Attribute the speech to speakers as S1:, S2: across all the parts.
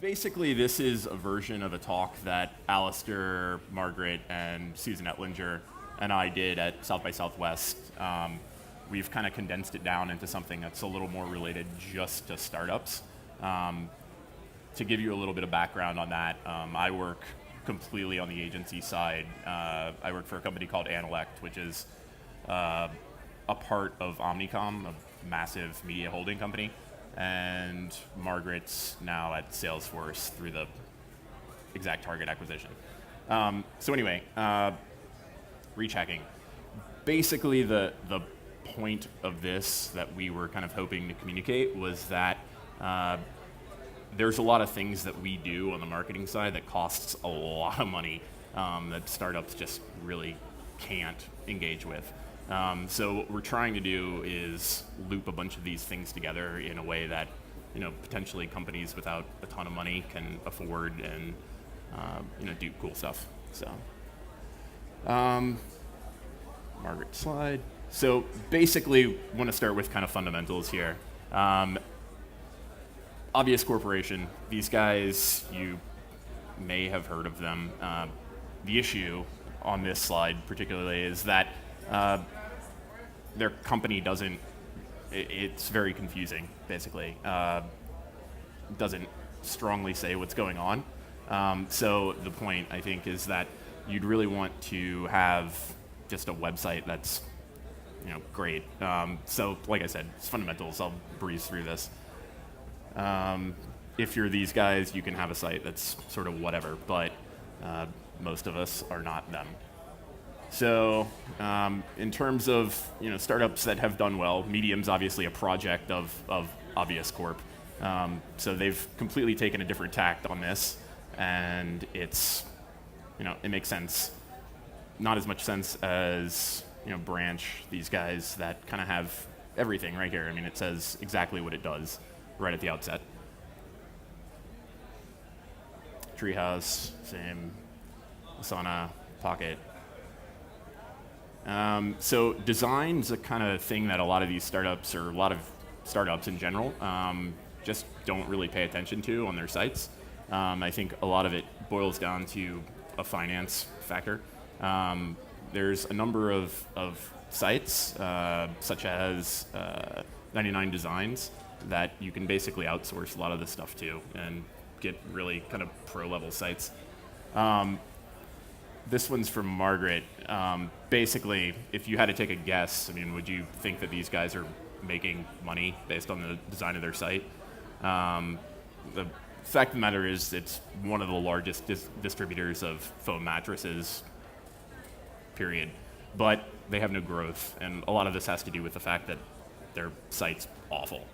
S1: Basically, this is a version of a talk that Alistair, Margaret, and Susan Ettlinger and I did at South by Southwest. We've kind of condensed it down into something that's a little more related just to startups. To give you a little bit of background on that, I work completely on the agency side. I work for a company called Annalect, which is a part of Omnicom, a massive media holding company. And Margaret's now at Salesforce through the Exact Target acquisition. So anyway, reach hacking. Basically, the point of this that we were kind of hoping to communicate was that there's a lot of things that we do on the marketing side that costs a lot of money that startups just really can't engage with. So what we're trying to do is loop a bunch of these things together in a way that, potentially companies without a ton of money can afford and, do cool stuff. So, Margaret's slide. So basically, want to start with kind of fundamentals here. Obvious Corporation. These guys, you may have heard of them. The issue on this slide particularly is that their company it's very confusing, basically. Doesn't strongly say what's going on. So the point, I think, is that you'd really want to have just a website that's, great. So like I said, it's fundamentals. I'll breeze through this. If you're these guys, you can have a site that's sort of whatever, but most of us are not them. So in terms of startups that have done well, Medium's obviously a project of Obvious Corp. So they've completely taken a different tact on this, and it's it makes sense. Not as much sense as Branch, these guys that kind of have everything right here. I mean, it says exactly what it does right at the outset. Treehouse, same. Asana, Pocket. So design's a kind of thing that a lot of these startups, or a lot of startups in general, just don't really pay attention to on their sites. I think a lot of it boils down to a finance factor. There's a number of sites, such as 99 Designs, that you can basically outsource a lot of this stuff to and get really kind of pro-level sites. This one's from Margaret. Basically, if you had to take a guess, would you think that these guys are making money based on the design of their site? The fact of the matter is it's one of the largest distributors of foam mattresses, period. But they have no growth, and a lot of this has to do with the fact that their site's awful.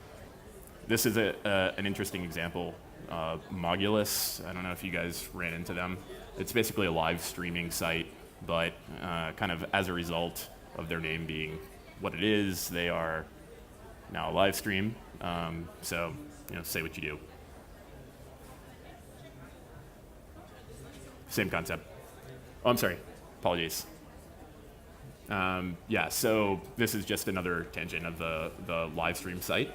S1: This is an interesting example. Modulus, I don't know if you guys ran into them. It's basically a live streaming site, but kind of as a result of their name being what it is, they are now a live stream. So, say what you do. Same concept. Oh, I'm sorry. Apologies. So this is just another tangent of the live stream site.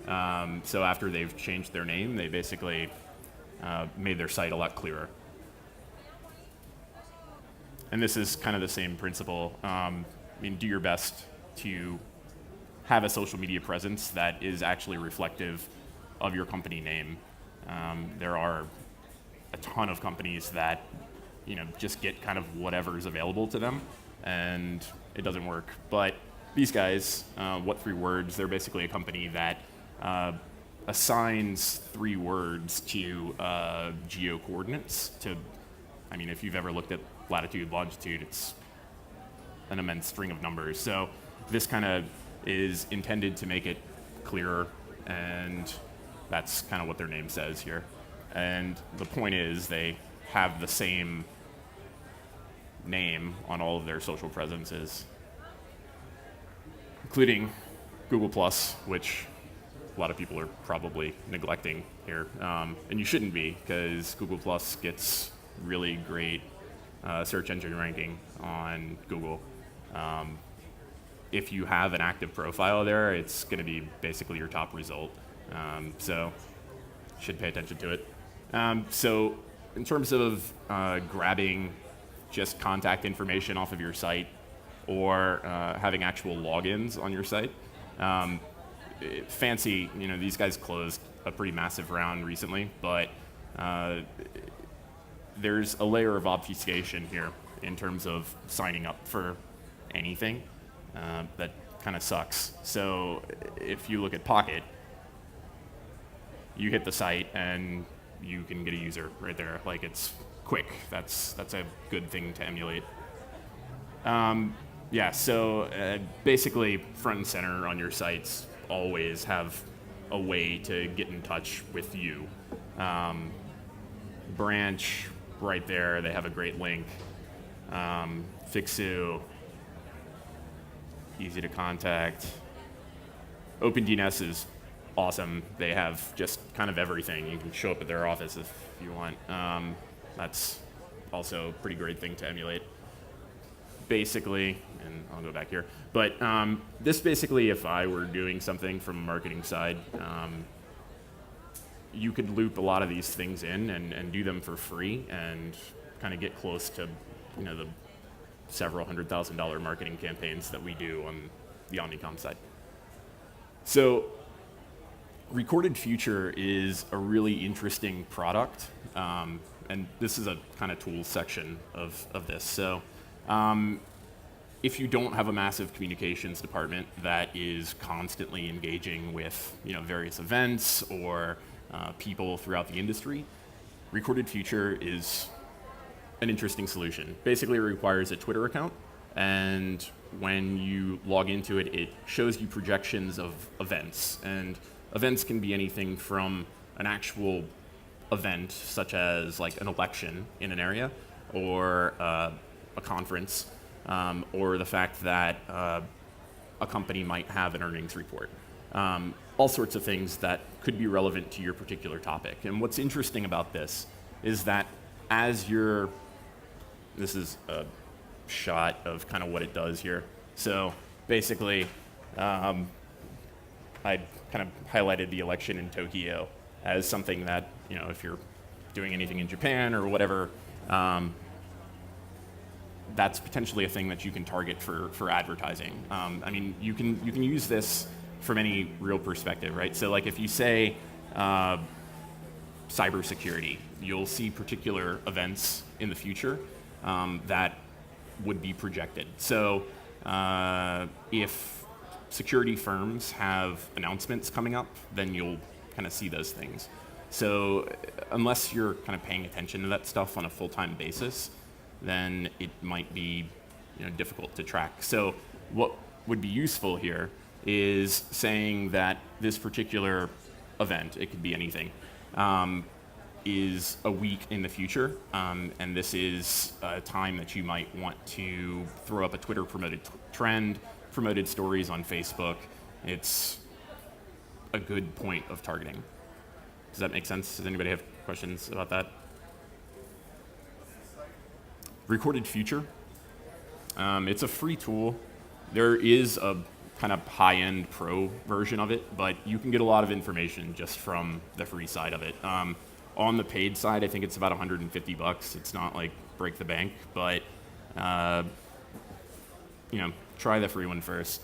S1: So after they've changed their name, they basically made their site a lot clearer. And this is kind of the same principle. Do your best to have a social media presence that is actually reflective of your company name. There are a ton of companies that just get kind of whatever's available to them, and it doesn't work. But these guys, What 3 Words, they're basically a company that assigns 3 words to geo coordinates. If you've ever looked at latitude, longitude, it's an immense string of numbers. So this kind of is intended to make it clearer, and that's kind of what their name says here. And the point is they have the same name on all of their social presences, including Google+, which a lot of people are probably neglecting here. And you shouldn't be, because Google+ gets really great search engine ranking on Google. If you have an active profile there, it's going to be basically your top result. So should pay attention to it. So in terms of grabbing just contact information off of your site or having actual logins on your site, fancy, these guys closed a pretty massive round recently, but there's a layer of obfuscation here in terms of signing up for anything that kind of sucks. So if you look at Pocket, you hit the site and you can get a user right there. Like, it's quick. That's a good thing to emulate. So basically front and center on your sites always have a way to get in touch with you. Branch, right there, they have a great link. Fixu, easy to contact. OpenDNS is awesome. They have just kind of everything. You can show up at their office if you want. That's also a pretty great thing to emulate. Basically, and I'll go back here, but this basically, if I were doing something from a marketing side, you could loop a lot of these things in and do them for free and kind of get close to, the several $100,000 marketing campaigns that we do on the Omnicom side. So Recorded Future is a really interesting product, and this is a kind of tools section of this. So if you don't have a massive communications department that is constantly engaging with various events or people throughout the industry, Recorded Future is an interesting solution. Basically, it requires a Twitter account, and when you log into it, it shows you projections of events. And events can be anything from an actual event, such as like an election in an area, or a conference, or the fact that a company might have an earnings report. All sorts of things that could be relevant to your particular topic. And what's interesting about this is that this is a shot of kind of what it does here. So basically, I kind of highlighted the election in Tokyo as something that, if you're doing anything in Japan or whatever, that's potentially a thing that you can target for advertising. You can use this from any real perspective, right? So like if you say cybersecurity, you'll see particular events in the future that would be projected. So if security firms have announcements coming up, then you'll kind of see those things. So unless you're kind of paying attention to that stuff on a full-time basis, then it might be difficult to track. So what would be useful here is saying that this particular event, it could be anything, is a week in the future, and this is a time that you might want to throw up a Twitter promoted trend, promoted stories on Facebook. It's a good point of targeting. Does that make sense? Does anybody have questions about that? Recorded Future. It's a free tool. There is a kind of high-end pro version of it, but you can get a lot of information just from the free side of it. On the paid side, I think it's about $150. It's not like break the bank, but try the free one first.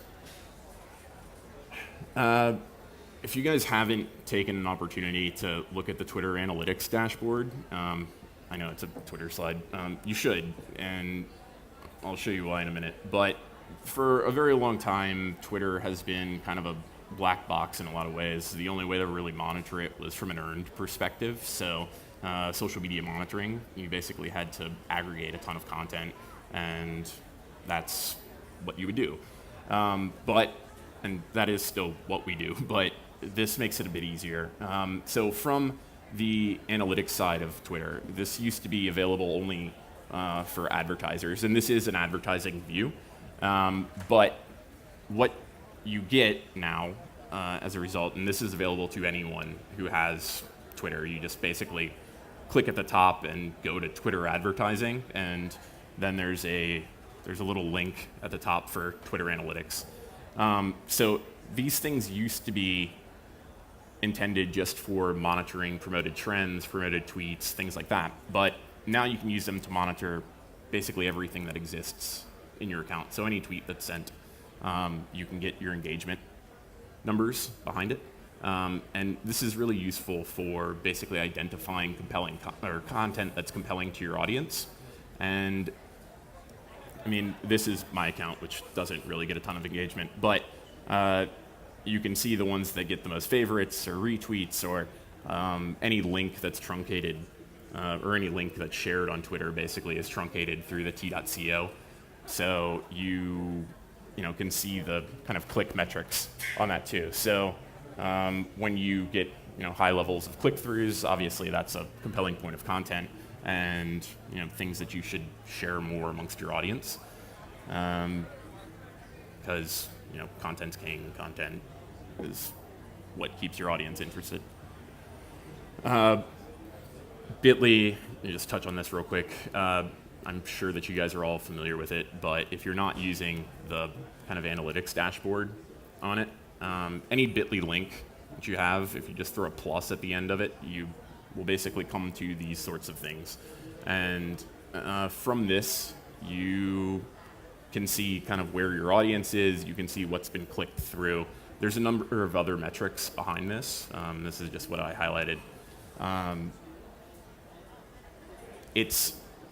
S1: If you guys haven't taken an opportunity to look at the Twitter analytics dashboard, I know it's a Twitter slide, you should, and I'll show you why in a minute. But for a very long time, Twitter has been kind of a black box in a lot of ways. The only way to really monitor it was from an earned perspective. So social media monitoring, you basically had to aggregate a ton of content, and that's what you would do. And that is still what we do, but this makes it a bit easier. So from the analytics side of Twitter, this used to be available only for advertisers, and this is an advertising view. But what you get now as a result, and this is available to anyone who has Twitter, you just basically click at the top and go to Twitter advertising, and then there's a little link at the top for Twitter analytics. So these things used to be intended just for monitoring promoted trends, promoted tweets, things like that. But now you can use them to monitor basically everything that exists in your account. So any tweet that's sent, you can get your engagement numbers behind it. And this is really useful for basically identifying compelling content that's compelling to your audience. And I mean, this is my account, which doesn't really get a ton of engagement, but you can see the ones that get the most favorites or retweets or any link that's truncated or any link that's shared on Twitter basically is truncated through the t.co. So you can see the kind of click metrics on that too. So when you get high levels of click-throughs, obviously that's a compelling point of content and things that you should share more amongst your audience. Because content's king. Content is what keeps your audience interested. Bitly, let me just touch on this real quick. I'm sure that you guys are all familiar with it, but if you're not using the kind of analytics dashboard on it, any Bitly link that you have, if you just throw a plus at the end of it, you will basically come to these sorts of things. And from this, you can see kind of where your audience is, you can see what's been clicked through. There's a number of other metrics behind this. This is just what I highlighted.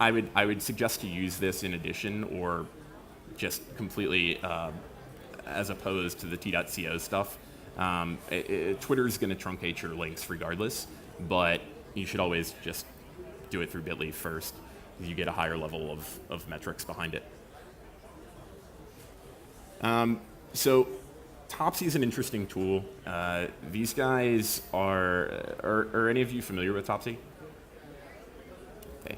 S1: I would suggest to use this in addition or just completely as opposed to the t.co stuff. Twitter's going to truncate your links regardless, but you should always just do it through Bitly first. You get a higher level of metrics behind it. So Topsy is an interesting tool. These guys are any of you familiar with Topsy? Okay.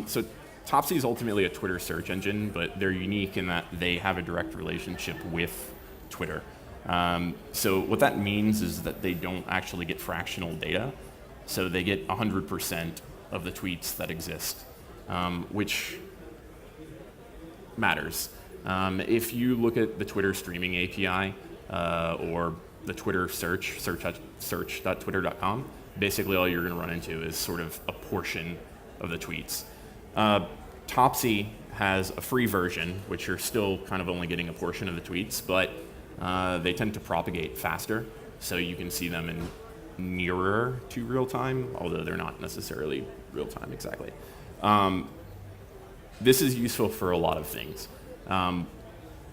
S1: So Topsy is ultimately a Twitter search engine, but they're unique in that they have a direct relationship with Twitter. So what that means is that they don't actually get fractional data. So they get 100% of the tweets that exist, which matters. If you look at the Twitter streaming API or the Twitter search.twitter.com, basically all you're going to run into is sort of a portion of the tweets. Topsy has a free version, which you're still kind of only getting a portion of the tweets, but they tend to propagate faster, so you can see them in nearer to real time, although they're not necessarily real time exactly. This is useful for a lot of things.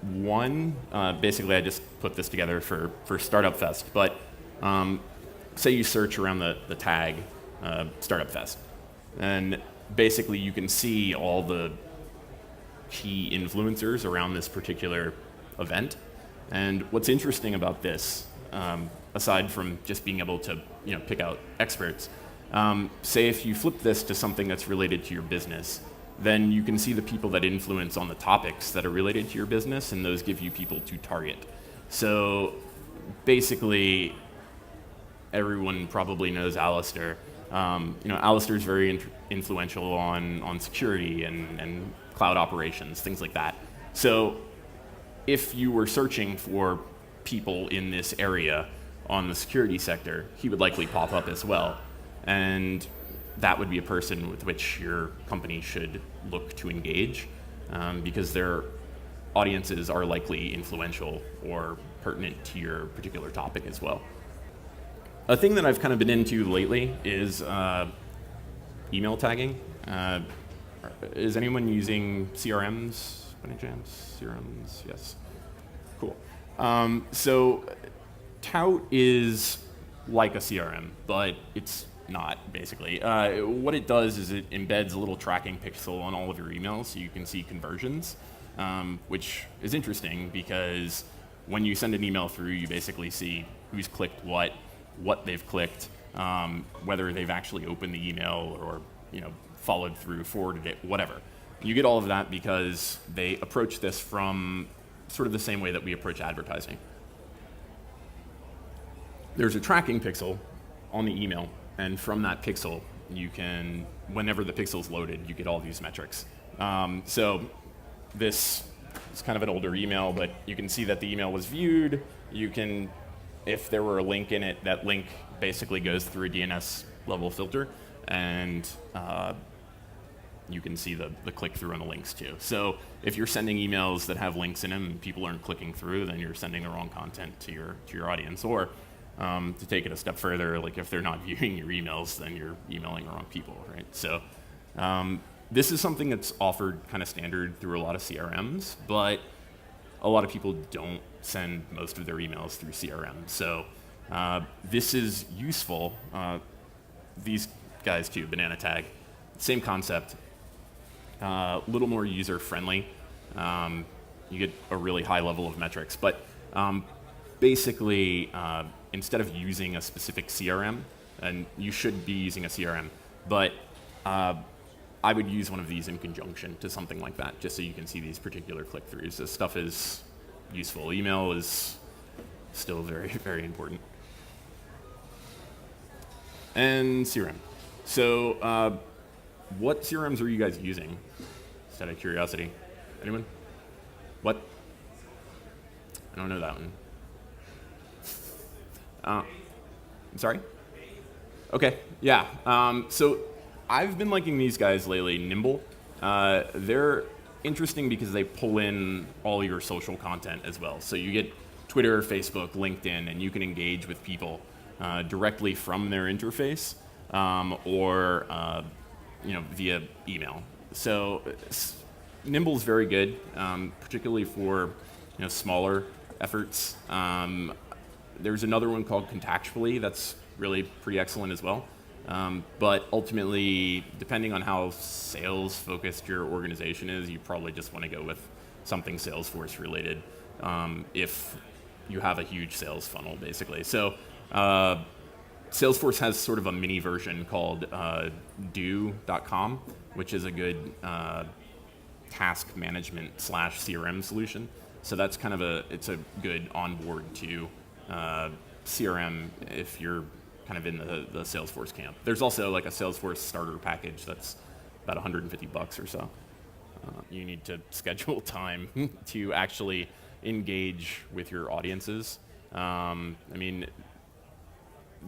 S1: One, basically I just put this together for Startupfest, but say you search around the tag Startupfest, and basically you can see all the key influencers around this particular event. And what's interesting about this, aside from just being able to pick out experts, say if you flip this to something that's related to your business, then you can see the people that influence on the topics that are related to your business, and those give you people to target. So basically, everyone probably knows Alistair. Alistair's very influential on security and cloud operations, things like that. So if you were searching for people in this area on the security sector, he would likely pop up as well. And that would be a person with which your company should look to engage, because their audiences are likely influential or pertinent to your particular topic as well. A thing that I've kind of been into lately is email tagging. Is anyone using CRMs? Any chance? CRMs? Yes. Cool. So Tout is like a CRM, but it's not, basically. What it does is it embeds a little tracking pixel on all of your emails so you can see conversions, which is interesting because when you send an email through, you basically see who's clicked what they've clicked, whether they've actually opened the email or followed through, forwarded it, whatever. You get all of that because they approach this from sort of the same way that we approach advertising. There's a tracking pixel on the email, and from that pixel, you can, whenever the pixel's loaded, you get all these metrics. So this is kind of an older email, but you can see that the email was viewed. You can if there were a link in it, that link basically goes through a DNS level filter, and you can see the click-through on the links too. So if you're sending emails that have links in them and people aren't clicking through, then you're sending the wrong content to your audience. Or to take it a step further, like if they're not viewing your emails, then you're emailing the wrong people, right? So this is something that's offered kind of standard through a lot of CRMs, but a lot of people don't send most of their emails through CRM. So this is useful. These guys too, Banana Tag, same concept, a little more user-friendly. You get a really high level of metrics, but basically, instead of using a specific CRM, and you should be using a CRM, but I would use one of these in conjunction to something like that, just so you can see these particular click-throughs. This stuff is useful. Email is still very, very important. And CRM. So what CRMs are you guys using? Just out of curiosity. Anyone? What? I don't know that one. I'm sorry? Okay, yeah. So I've been liking these guys lately, Nimble. They're interesting because they pull in all your social content as well. So you get Twitter, Facebook, LinkedIn, and you can engage with people directly from their interface or via email. So Nimble's very good, particularly for smaller efforts. There's another one called Contactually that's really pretty excellent as well. But ultimately, depending on how sales focused your organization is, you probably just want to go with something Salesforce related if you have a huge sales funnel, basically. So Salesforce has sort of a mini version called do.com, which is a good task management / CRM solution. So that's kind of it's a good onboard to CRM if you're kind of in the Salesforce camp. There's also like a Salesforce starter package that's about $150 or so. You need to schedule time to actually engage with your audiences. I mean,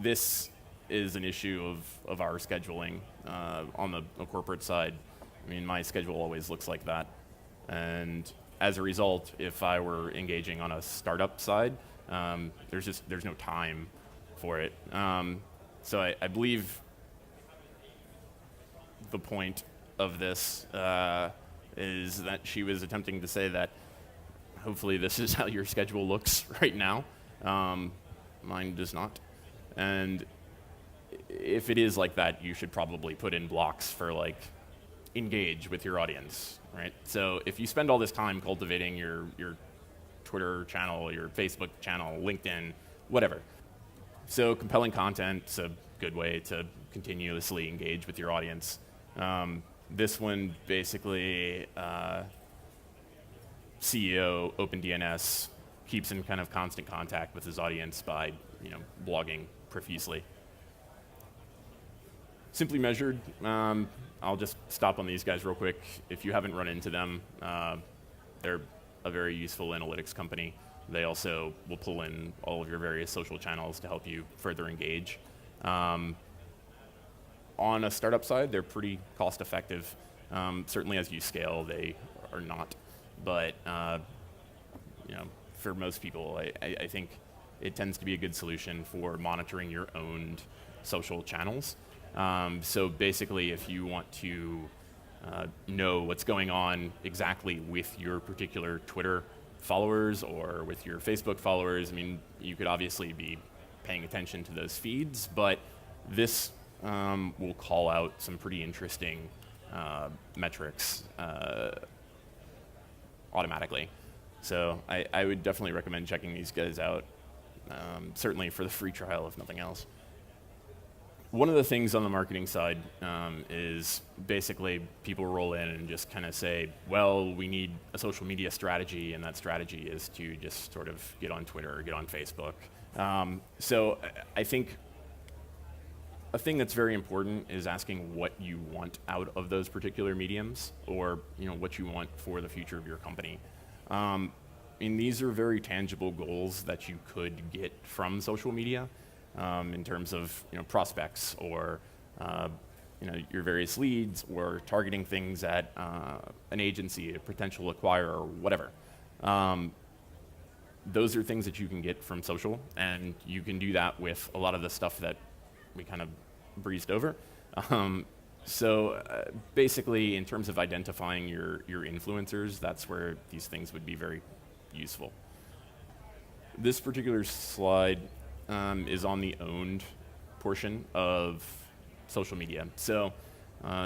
S1: this is an issue of our scheduling on the corporate side. I mean, my schedule always looks like that. And as a result, if I were engaging on a startup side, there's no time for it. So I believe the point of this is that she was attempting to say that hopefully this is how your schedule looks right now. Mine does not. And if it is like that, you should probably put in blocks for like engage with your audience, right? So if you spend all this time cultivating your Twitter channel, your Facebook channel, LinkedIn, whatever. So compelling content's a good way to continuously engage with your audience. This one basically, CEO OpenDNS keeps in kind of constant contact with his audience by blogging profusely. Simply Measured, I'll just stop on these guys real quick. If you haven't run into them, they're a very useful analytics company. They also will pull in all of your various social channels to help you further engage. On a startup side, they're pretty cost effective. Certainly as you scale, they are not. But for most people, I think it tends to be a good solution for monitoring your owned social channels. So basically, if you want to know what's going on exactly with your particular Twitter followers or with your Facebook followers, I mean, you could obviously be paying attention to those feeds, but this will call out some pretty interesting metrics automatically. So I would definitely recommend checking these guys out, certainly for the free trial, if nothing else. One of the things on the marketing side is basically people roll in and just kind of say, well, we need a social media strategy, and that strategy is to just sort of get on Twitter or get on Facebook. So I think a thing that's very important is asking what you want out of those particular mediums, or what you want for the future of your company. mean, these are very tangible goals that you could get from social media in terms of prospects or your various leads or targeting things at an agency, a potential acquirer, or whatever. Those are things that you can get from social, and you can do that with a lot of the stuff that we kind of breezed over. Basically, in terms of identifying your influencers, that's where these things would be very useful. This particular slide is on the owned portion of social media. So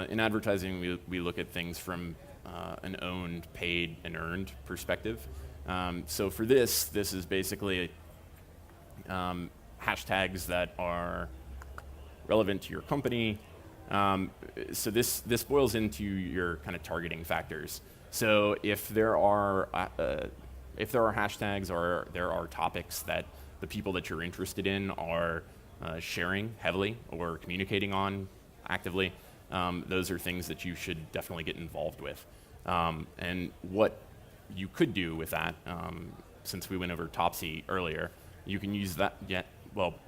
S1: in advertising, we look at things from an owned, paid, and earned perspective. So for this is basically hashtags that are relevant to your company. So this boils into your kind of targeting factors. So if there are hashtags or there are topics that the people that you're interested in are sharing heavily or communicating on actively, those are things that you should definitely get involved with. And what you could do with that, since we went over Topsy earlier, you can use that.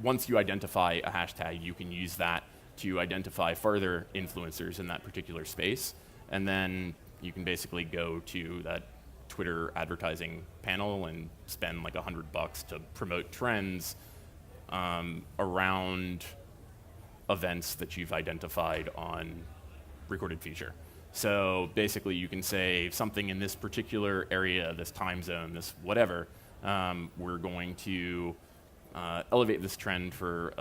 S1: Once you identify a hashtag, you can use that to identify further influencers in that particular space, and then you can basically go to that Twitter advertising panel and spend like $100 to promote trends around events that you've identified on recorded feature. So basically you can say something in this particular area, this time zone, this whatever, we're going to elevate this trend for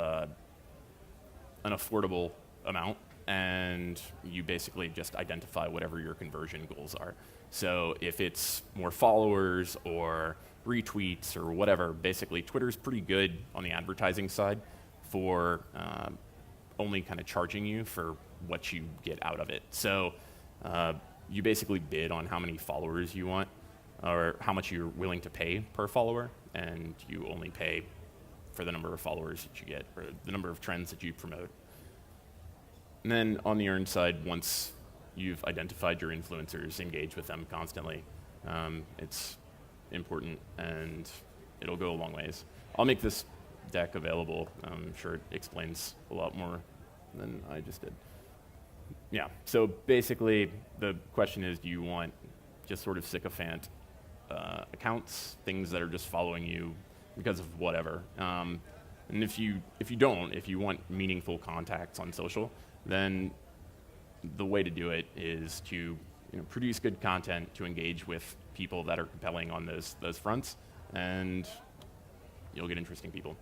S1: an affordable amount, and you basically just identify whatever your conversion goals are. So if it's more followers or retweets or whatever, basically Twitter's pretty good on the advertising side for only kind of charging you for what you get out of it. So you basically bid on how many followers you want or how much you're willing to pay per follower, and you only pay for the number of followers that you get or the number of trends that you promote. And then on the earned side, once you've identified your influencers, engage with them constantly. It's important, and it'll go a long ways. I'll make this deck available. I'm sure it explains a lot more than I just did. Yeah, so basically the question is, do you want just sort of sycophant accounts, things that are just following you because of whatever? And if you want meaningful contacts on social, then the way to do it is to produce good content, to engage with people that are compelling on those fronts, and you'll get interesting people.